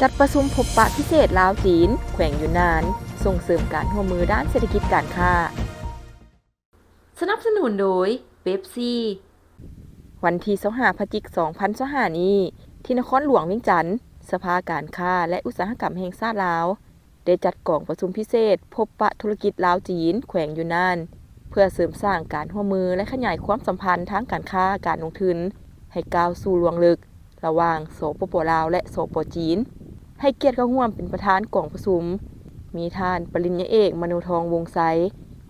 จัดประชุมพบปะพิเศษลาวจีนแขวงยูนนานส่งเสริมการร่วมมือด้านเศรษฐกิจการค้าสนับสนุนโดยเป๊ปซี่วันที่25พฤศจิกายน2025นี้ที่นครหลวงเวียงจันทน์สภาการค้าและอุตสาหกรรมแห่งชาติลาวได้จัดกองประชุมพิเศษพบปะธุรกิจลาวจีนแขวงยูนนานเพื่อเสริมสร้างการร่วมมือและขยายความสัมพันธ์ทางการค้าการลงทุนให้ก้าวสู่ลวงลึกระหว่างสปป.ลาวและสปป.จีนให้เกียรติเข้าร่วมเป็นประธานกองประชุมมีท่านปริญญาเอกมโนทองวงไซ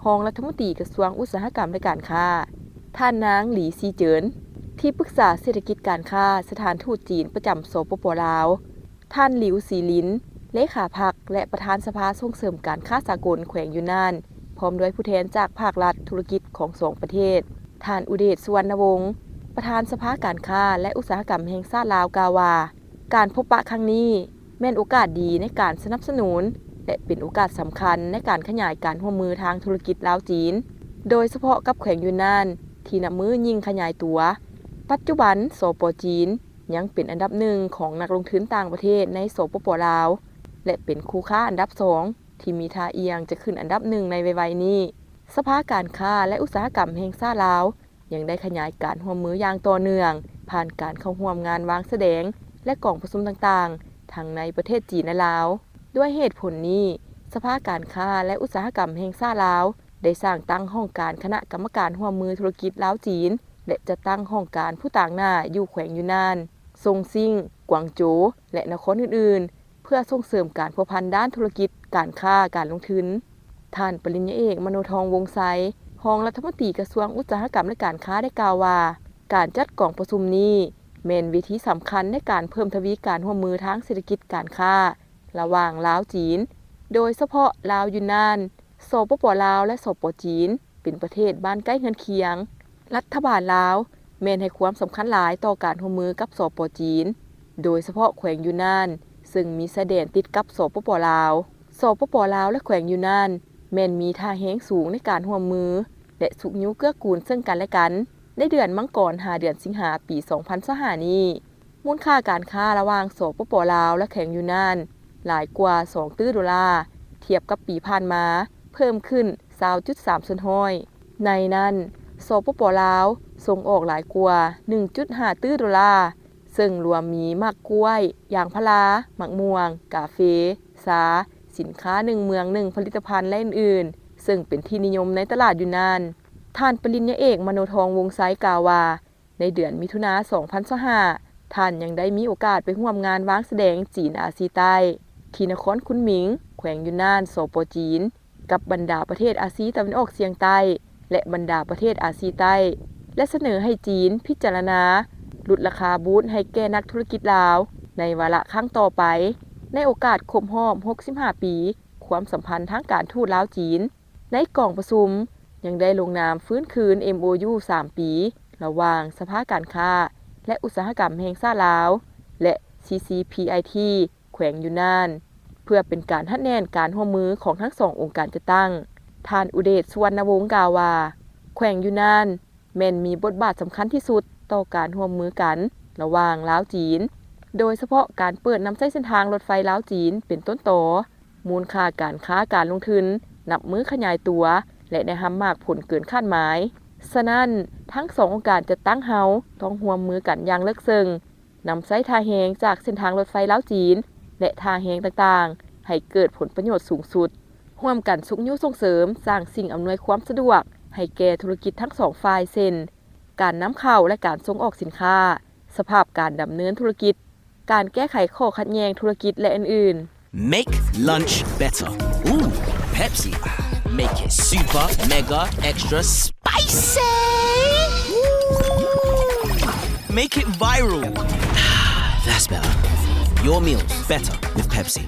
รองรัฐมนตรีกระทรวงอุตสาหกรรมและการค้าท่านนางหลีซีเจินที่ปรึกษาเศรษฐกิจการค้าสถานทูตจีนประจำสปป.ลาวท่านหลิวซีลินเลขาพรรคและประธานสภาส่งเสริมการค้าสากลแขวงยูนนานพร้อมด้วยผู้แทนจากภาครัฐธุรกิจของสองประเทศท่านอุเดชสุวรรณวงศ์ประธานสภาการค้าและอุตสาหกรรมแห่งชาติลาวกล่าวว่าการพบปะครั้งนี้แม่นโอกาสดีในการสนับสนุนและเป็นโอกาสสำคัญในการขยายการร่วมมือทางธุรกิจลาวจีนโดยเฉพาะกับแขวงยูนนานที่นับมือยิ่งขยายตัวปัจจุบันสปป.จีนยังเป็นอันดับหนึ่งของนักลงทุนต่างประเทศในสปป.ลาวและเป็นคู่ค้าอันดับ2ที่มีท่าเอียงจะขึ้นอันดับ1ในไวๆนี้สภาการค้าและอุตสาหกรรมแห่งชาติลาวยังได้ขยายการร่วมมืออย่างต่อเนื่องผ่านการเข้าร่วมงานวางแสดงและกองประชุมต่างๆทั้งในประเทศจีนและลาวด้วยเหตุผลนี้สภาการค้าและอุตสาหกรรมแห่งชาติลาวได้สร้างตั้งห้องการคณะกรรมการร่วมมือธุรกิจลาวจีนและจะตั้งห้องการผู้ต่างหน้าอยู่แขวงยูนนานซงซิ่งกวางโจวและนครอื่นๆเพื่อส่งเสริมการพัวพันด้านธุรกิจการค้าการลงทุนท่านปริญญาเอกมโนทองวงไซรองรัฐมนตรีกระทรวงอุตสาหกรรมและการค้าได้กล่าวว่าการจัดกองประชุมนี้เป็นวิธีสำคัญในการเพิ่มทวีการร่วมมือทางเศรษฐกิจการค้าระหว่างลาวจีนโดยเฉพาะลาวยูนนานสปป.ลาวและสปป.จีนเป็นประเทศบ้านใกล้เรือนเคียงรัฐบาลลาวแม่นให้ความสำคัญหลายต่อการร่วมมือกับสปป.จีนโดยเฉพาะแขวงยูนนานซึ่งมีชายแดนติดกับสปป.ลาวสปป.ลาวและแขวงยูนนานแม่นมีท่าแฮงสูงในการร่วมมือและสุกนิ้วเกื้อกูลซึ่งกันและกันในเดือนมังกรเดือนสิงหาปี2025นี้มูลค่าการค้าระหว่างสปป.ลาวและแขวงยูนนานหลายกว่า2ตื้อดอลลาร์เทียบกับปีผ่านมาเพิ่มขึ้น 20.3 ส่วนห้อยในนั้นสปป.ลาวส่งออกหลายกว่า 1.5 ตื้อดอลลาร์ซึ่งรวมมีหมากกล้วยยางพาราหมากม่วงกาเฟชาสินค้า1เมือง1ผลิตภัณฑ์และอื่นๆซึ่งเป็นที่นิยมในตลาดยูนนานท่านปริญญาเอกมโนทองวงไซกล่าวว่าในเดือนมิถุนายน2025ท่านยังได้มีโอกาสไปร่วมงานวางแสดงจีนอาซีใต้ที่นครคุนหมิงแขวงยูนนานสปป.จีนกับบรรดาประเทศอาซีตะวันออกเฉียงใต้และบรรดาประเทศอาซีใต้และเสนอให้จีนพิจารณาลดราคาบูธให้แก่นักธุรกิจลาวในวาระครั้งต่อไปในโอกาสครบรอบ65ปีความสัมพันธ์ทางการทูตลาวจีนในกองประชุมยังได้ลงนามฟื้นคืน MOU 3 ปีระหว่างสภาการค้าและอุตสาหกรรมแห่งชาติลาวและ CCPIT แขวงยูนนานเพื่อเป็นการทัดแน่นการร่วมมือของทั้งสององค์การจัดตั้งท่านอุเดชสุวรรณวงศ์กล่าวว่าแขวงยูนนานแม่นมีบทบาทสำคัญที่สุดต่อการร่วมมือกันระหว่างลาวจีนโดยเฉพาะการเปิดนำใช้เส้นทางรถไฟลาวจีนเป็นต้นต่อมูลค่าการค้าการลงทุนนับมือขยายตัวและได้ทำมากผลเกินคาดหมายฉะนั้นทั้งสององค์การจะตั้งเฮาต้องร่วมมือกันอย่างลึกซึ้งนำใช้ท่าแฮงจากเส้นทางรถไฟลาวจีนและท่าแฮงต่างๆให้เกิดผลประโยชน์สูงสุดร่วมกันสุกนิ้วส่งเสริมสร้างสิ่งอำนวยความสะดวกให้แก่ธุรกิจทั้งสองฝ่ายเช่นการนำเข้าและการส่งออกสินค้าสภาพการดำเนินธุรกิจการแก้ไขข้อขัดแย้งธุรกิจและอื่นๆ Make lunch better. Ooh, Pepsi. Make it super, mega, extra spicy. Make it viral. That's better. Your meals better with Pepsi.